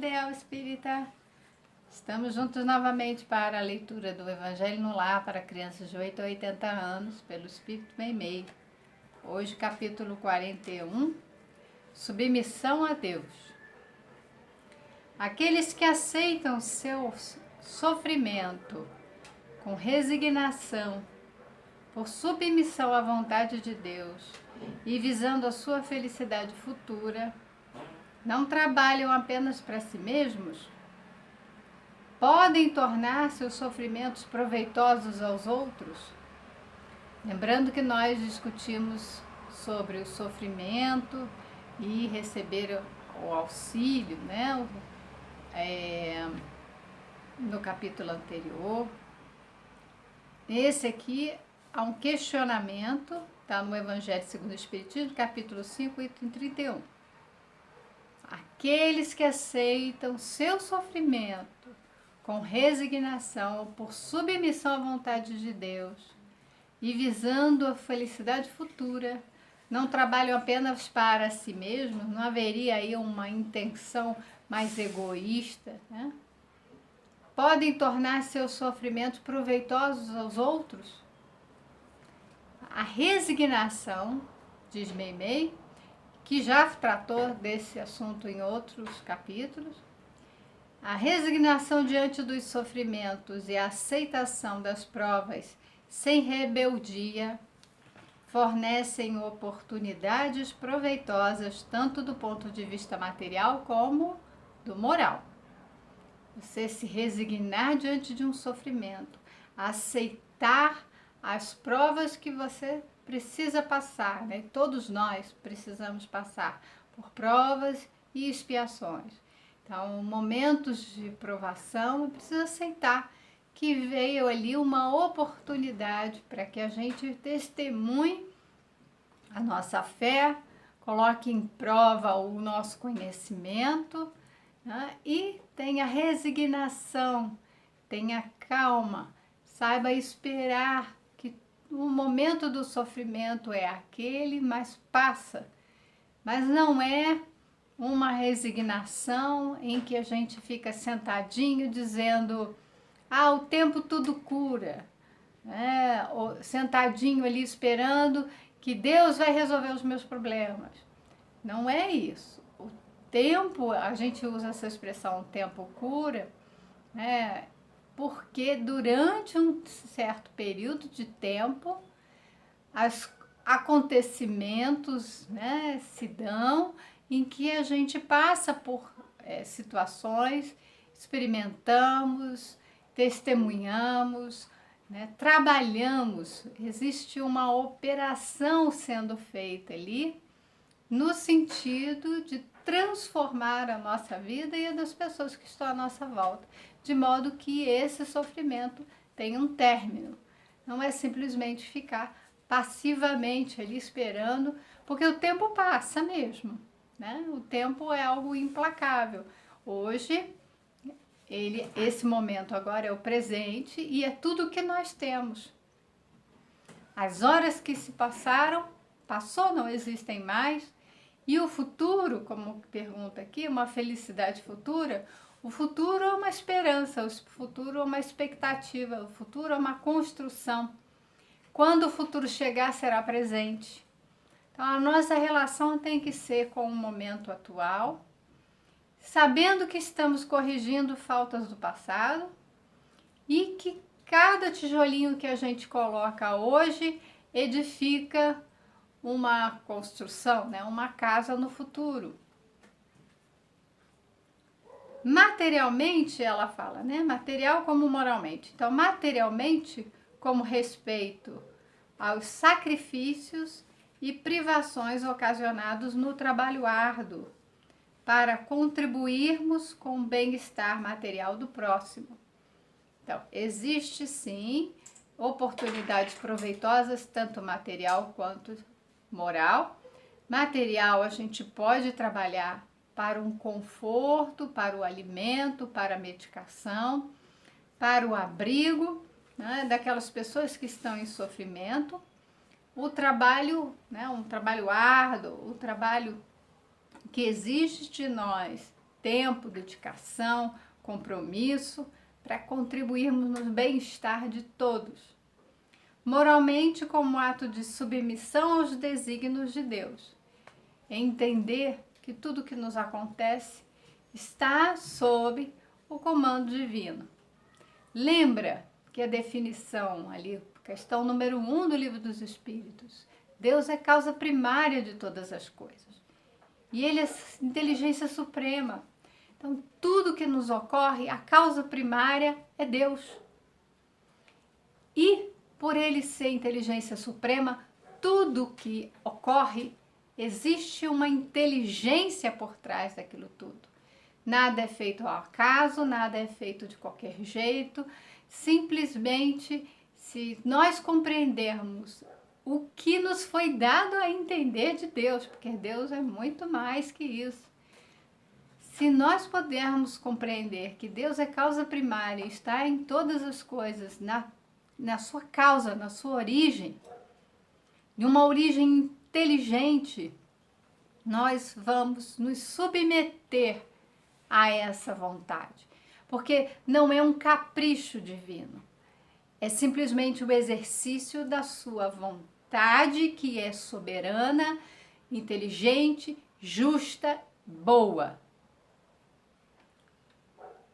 Ideal Espírita. Estamos juntos novamente para a leitura do Evangelho no Lar para crianças de 8 a 80 anos, pelo Espírito Meimei. Hoje, capítulo 41, Submissão a Deus. Aqueles que aceitam seu sofrimento com resignação, por submissão à vontade de Deus e visando a sua felicidade futura, não trabalham apenas para si mesmos, podem tornar seus sofrimentos proveitosos aos outros. Lembrando que nós discutimos sobre o sofrimento e receber o auxílio, né? No capítulo anterior. Esse aqui há um questionamento, está no Evangelho segundo o Espiritismo, capítulo 5, item 31. Aqueles que aceitam seu sofrimento com resignação, por submissão à vontade de Deus e visando a felicidade futura, não trabalham apenas para si mesmos, não haveria aí uma intenção mais egoísta, né? Podem tornar seus sofrimentos proveitosos aos outros. A resignação, diz Meimei, que já tratou desse assunto em outros capítulos, a resignação diante dos sofrimentos e a aceitação das provas sem rebeldia fornecem oportunidades proveitosas tanto do ponto de vista material como do moral. Você se resignar diante de um sofrimento, aceitar as provas que você precisa passar, né? Todos nós precisamos passar por provas e expiações. Então, momentos de provação, precisa aceitar que veio ali uma oportunidade para que a gente testemunhe a nossa fé, coloque em prova o nosso conhecimento, né? E tenha resignação, tenha calma, saiba esperar que o momento do sofrimento é aquele, mas passa. Mas não é uma resignação em que a gente fica sentadinho dizendo, o tempo tudo cura, né? Ou sentadinho ali esperando que Deus vai resolver os meus problemas. Não é isso. O tempo, a gente usa essa expressão, o tempo cura, né? Porque durante um certo período de tempo, os acontecimentos, né, se dão em que a gente passa por situações, experimentamos, testemunhamos, né, trabalhamos, existe uma operação sendo feita ali no sentido de transformar a nossa vida e a das pessoas que estão à nossa volta, de modo que esse sofrimento tenha um término. Não é simplesmente ficar passivamente ali esperando, porque o tempo passa mesmo, né? O tempo é algo implacável. Hoje, esse momento agora é o presente e é tudo o que nós temos. As horas que se passaram, passou, não existem mais. E o futuro, como pergunta aqui, uma felicidade futura, o futuro é uma esperança, o futuro é uma expectativa, o futuro é uma construção. Quando o futuro chegar, será presente. Então, a nossa relação tem que ser com o momento atual, sabendo que estamos corrigindo faltas do passado e que cada tijolinho que a gente coloca hoje edifica uma construção, né? Uma casa no futuro. Materialmente, ela fala, né? Material como moralmente. Então, materialmente, como respeito aos sacrifícios e privações ocasionados no trabalho árduo, para contribuirmos com o bem-estar material do próximo. Então, existe sim oportunidades proveitosas, tanto material quanto moral. Material a gente pode trabalhar para um conforto, para o alimento, para a medicação, para o abrigo, né, daquelas pessoas que estão em sofrimento. O trabalho, né, um trabalho árduo, o trabalho que exige de nós tempo, dedicação, compromisso para contribuirmos no bem-estar de todos. Moralmente, como ato de submissão aos desígnios de Deus. Entender que tudo que nos acontece está sob o comando divino. Lembra que a definição ali, questão número 1 do Livro dos Espíritos, Deus é causa primária de todas as coisas. E Ele é inteligência suprema. Então, tudo que nos ocorre, a causa primária é Deus. E, por Ele ser inteligência suprema, tudo que ocorre, existe uma inteligência por trás daquilo tudo. Nada é feito ao acaso, nada é feito de qualquer jeito. Simplesmente, se nós compreendermos o que nos foi dado a entender de Deus, porque Deus é muito mais que isso. Se nós pudermos compreender que Deus é causa primária, está em todas as coisas, na sua causa, na sua origem, de uma origem inteligente, nós vamos nos submeter a essa vontade. Porque não é um capricho divino, é simplesmente o exercício da sua vontade, que é soberana, inteligente, justa, boa.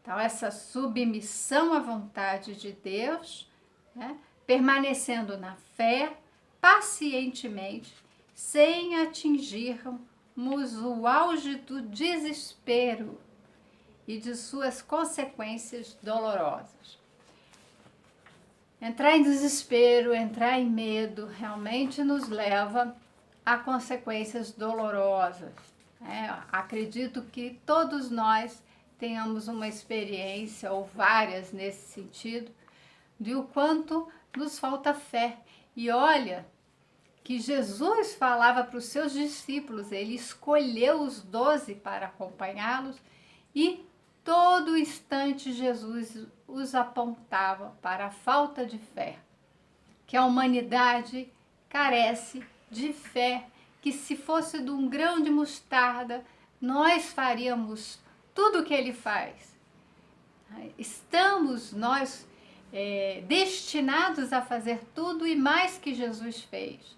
Então, essa submissão à vontade de Deus, né, permanecendo na fé, pacientemente, sem atingirmos o auge do desespero e de suas consequências dolorosas. Entrar em desespero, entrar em medo, realmente nos leva a consequências dolorosas. Acredito que todos nós tenhamos uma experiência, ou várias nesse sentido, de o quanto nos falta fé. E olha que Jesus falava para os seus discípulos, ele escolheu os 12 para acompanhá-los e todo instante Jesus os apontava para a falta de fé, que a humanidade carece de fé, que se fosse de um grão de mostarda, nós faríamos tudo o que ele faz. Estamos nós destinados a fazer tudo e mais que Jesus fez.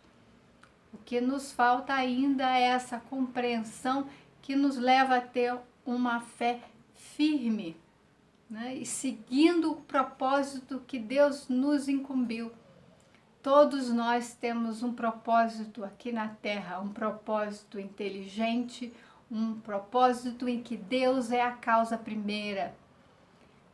O que nos falta ainda é essa compreensão que nos leva a ter uma fé firme, né? E seguindo o propósito que Deus nos incumbiu. Todos nós temos um propósito aqui na Terra, um propósito inteligente, um propósito em que Deus é a causa primeira.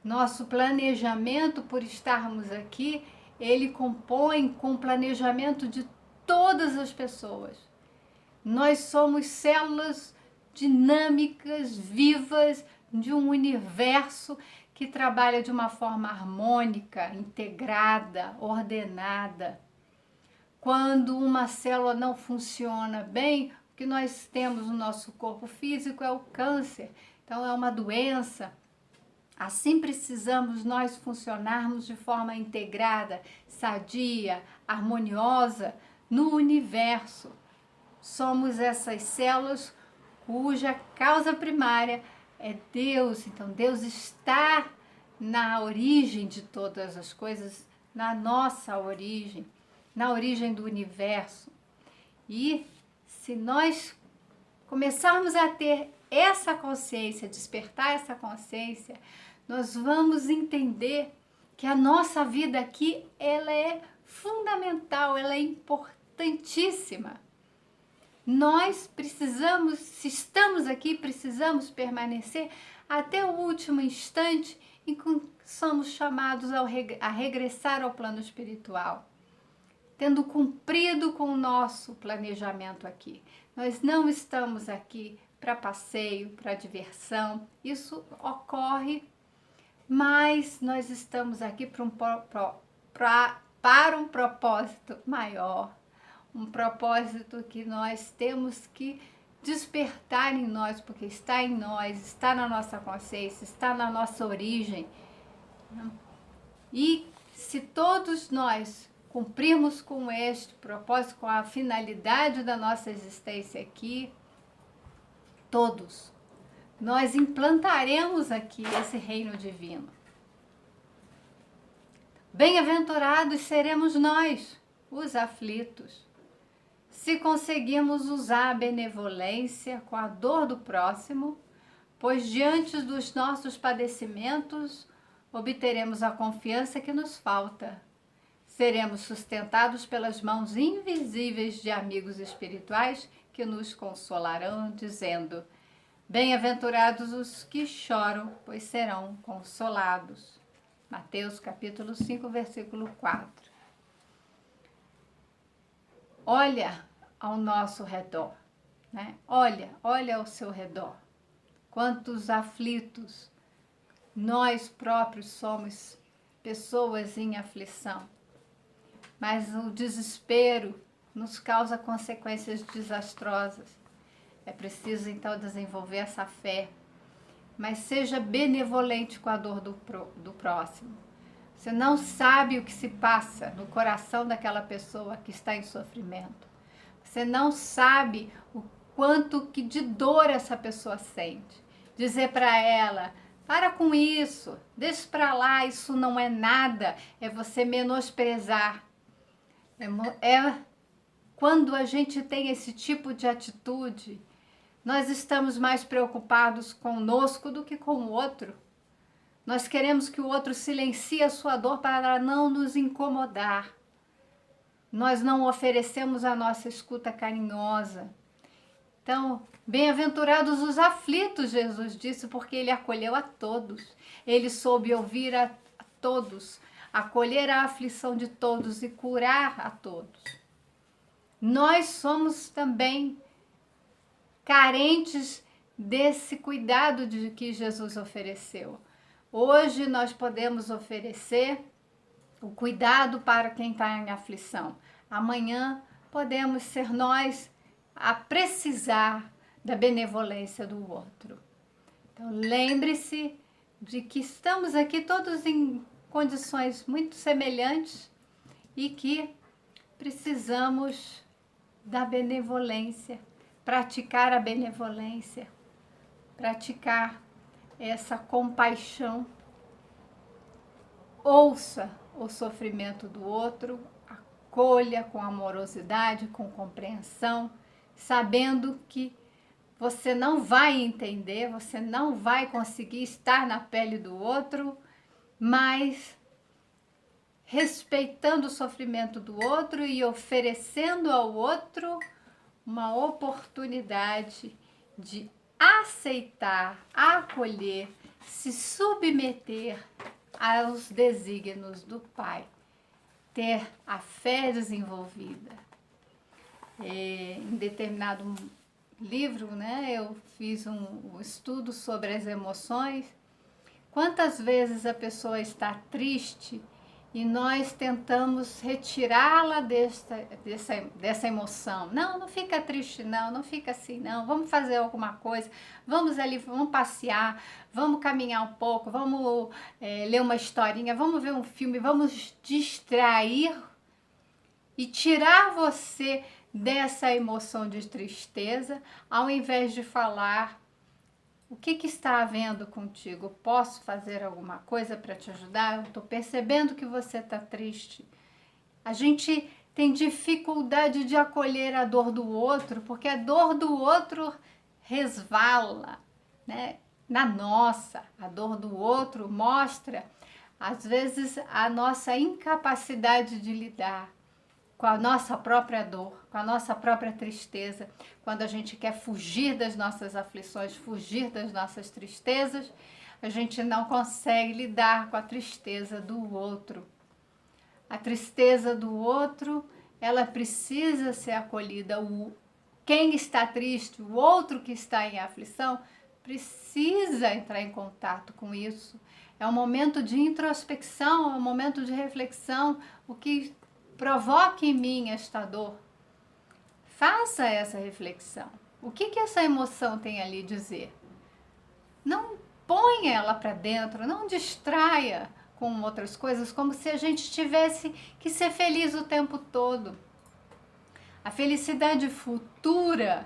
Nosso planejamento por estarmos aqui, ele compõe com o planejamento de todas as pessoas. Nós somos células dinâmicas, vivas, de um universo que trabalha de uma forma harmônica, integrada, ordenada. Quando uma célula não funciona bem, o que nós temos no nosso corpo físico é o câncer. Então é uma doença. Assim precisamos nós funcionarmos de forma integrada, sadia, harmoniosa no universo. Somos essas células cuja causa primária é Deus. Então Deus está na origem de todas as coisas, na nossa origem, na origem do universo. E se nós começarmos a ter essa consciência, despertar essa consciência, nós vamos entender que a nossa vida aqui, ela é fundamental, ela é importantíssima. Nós precisamos, se estamos aqui, precisamos permanecer até o último instante em que somos chamados a regressar ao plano espiritual, tendo cumprido com o nosso planejamento aqui. Nós não estamos aqui para passeio, para diversão, isso ocorre, mas nós estamos aqui para um propósito maior, um propósito que nós temos que despertar em nós, porque está em nós, está na nossa consciência, está na nossa origem. E se todos nós cumprirmos com este propósito, com a finalidade da nossa existência aqui, todos nós implantaremos aqui esse reino divino. Bem-aventurados seremos nós, os aflitos, se conseguirmos usar a benevolência com a dor do próximo, pois diante dos nossos padecimentos obteremos a confiança que nos falta. Seremos sustentados pelas mãos invisíveis de amigos espirituais que nos consolarão, dizendo: bem-aventurados os que choram, pois serão consolados. Mateus capítulo 5, versículo 4. Olha ao nosso redor, né? Olha ao seu redor. Quantos aflitos, nós próprios somos pessoas em aflição. Mas o desespero nos causa consequências desastrosas. É preciso então desenvolver essa fé. Mas seja benevolente com a dor do próximo. Você não sabe o que se passa no coração daquela pessoa que está em sofrimento. Você não sabe o quanto que de dor essa pessoa sente. Dizer para ela: para com isso, deixa para lá, isso não é nada, é você menosprezar. Quando a gente tem esse tipo de atitude, nós estamos mais preocupados conosco do que com o outro. Nós queremos que o outro silencie a sua dor para não nos incomodar. Nós não oferecemos a nossa escuta carinhosa. Então, bem-aventurados os aflitos, Jesus disse, porque Ele acolheu a todos. Ele soube ouvir a todos, acolher a aflição de todos e curar a todos. Nós somos também carentes desse cuidado que Jesus ofereceu. Hoje nós podemos oferecer o cuidado para quem está em aflição. Amanhã podemos ser nós a precisar da benevolência do outro. Então lembre-se de que estamos aqui todos em condições muito semelhantes e que precisamos da benevolência. Praticar a benevolência, praticar essa compaixão. Ouça o sofrimento do outro, acolha com amorosidade, com compreensão, sabendo que você não vai entender, você não vai conseguir estar na pele do outro, mas respeitando o sofrimento do outro e oferecendo ao outro uma oportunidade de aceitar, acolher, se submeter aos desígnios do Pai, ter a fé desenvolvida. Em determinado livro, né, eu fiz um estudo sobre as emoções. Quantas vezes a pessoa está triste e nós tentamos retirá-la dessa emoção. Não fica triste não fica assim não, vamos fazer alguma coisa, vamos ali, vamos passear, vamos caminhar um pouco, vamos ler uma historinha, vamos ver um filme, vamos distrair e tirar você dessa emoção de tristeza, ao invés de falar: o que está havendo contigo? Posso fazer alguma coisa para te ajudar? Eu estou percebendo que você está triste. A gente tem dificuldade de acolher a dor do outro, porque a dor do outro resvala, né? Na nossa, a dor do outro mostra, às vezes, a nossa incapacidade de lidar com a nossa própria dor, com a nossa própria tristeza. Quando a gente quer fugir das nossas aflições, fugir das nossas tristezas, a gente não consegue lidar com a tristeza do outro. A tristeza do outro, ela precisa ser acolhida. Quem está triste, o outro que está em aflição, precisa entrar em contato com isso. É um momento de introspecção, é um momento de reflexão, o que provoca em mim esta dor. Faça essa reflexão. O que essa emoção tem ali a dizer? Não ponha ela para dentro, não distraia com outras coisas, como se a gente tivesse que ser feliz o tempo todo. A felicidade futura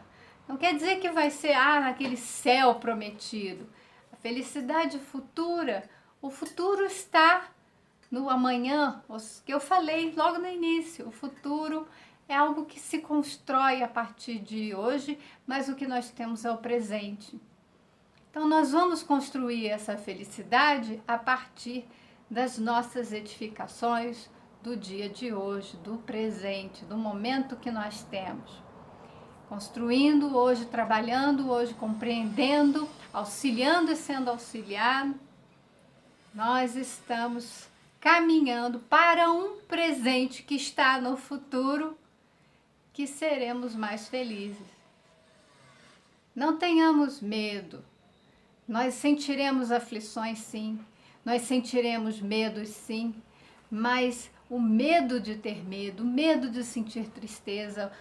Não quer dizer que vai ser naquele céu prometido. A felicidade futura, o futuro está no amanhã, que eu falei logo no início. O futuro é algo que se constrói a partir de hoje, mas o que nós temos é o presente. Então nós vamos construir essa felicidade a partir das nossas edificações do dia de hoje, do presente, do momento que nós temos. Construindo hoje, trabalhando hoje, compreendendo, auxiliando e sendo auxiliado, nós estamos caminhando para um presente que está no futuro, que seremos mais felizes. Não tenhamos medo. Nós sentiremos aflições, sim. Nós sentiremos medos, sim. Mas o medo de ter medo, o medo de sentir tristeza,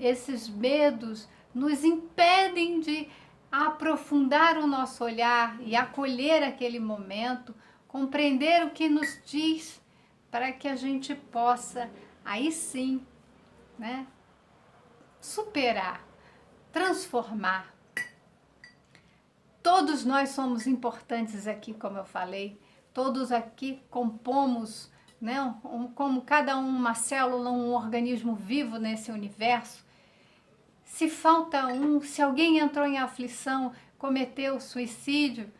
esses medos nos impedem de aprofundar o nosso olhar e acolher aquele momento, compreender o que nos diz, para que a gente possa, aí sim, né, superar, transformar. Todos nós somos importantes aqui, como eu falei, todos aqui compomos, né, como cada uma célula, um organismo vivo nesse universo. Se falta um, se alguém entrou em aflição, cometeu suicídio,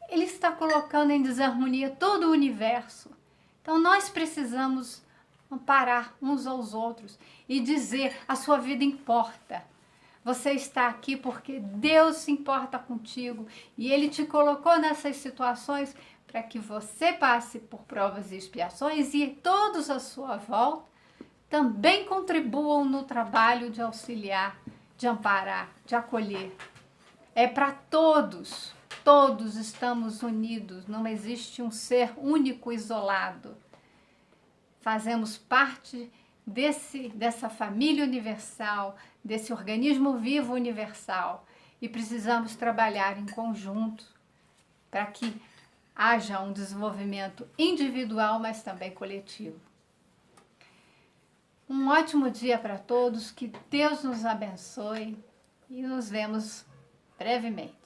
ele está colocando em desarmonia todo o universo. Então nós precisamos amparar uns aos outros e dizer: a sua vida importa. Você está aqui porque Deus se importa contigo e Ele te colocou nessas situações para que você passe por provas e expiações e todos à sua volta também contribuam no trabalho de auxiliar, de amparar, de acolher. É para todos, todos estamos unidos, não existe um ser único isolado. Fazemos parte dessa família universal, desse organismo vivo universal e precisamos trabalhar em conjunto para que haja um desenvolvimento individual, mas também coletivo. Um ótimo dia para todos, que Deus nos abençoe e nos vemos brevemente.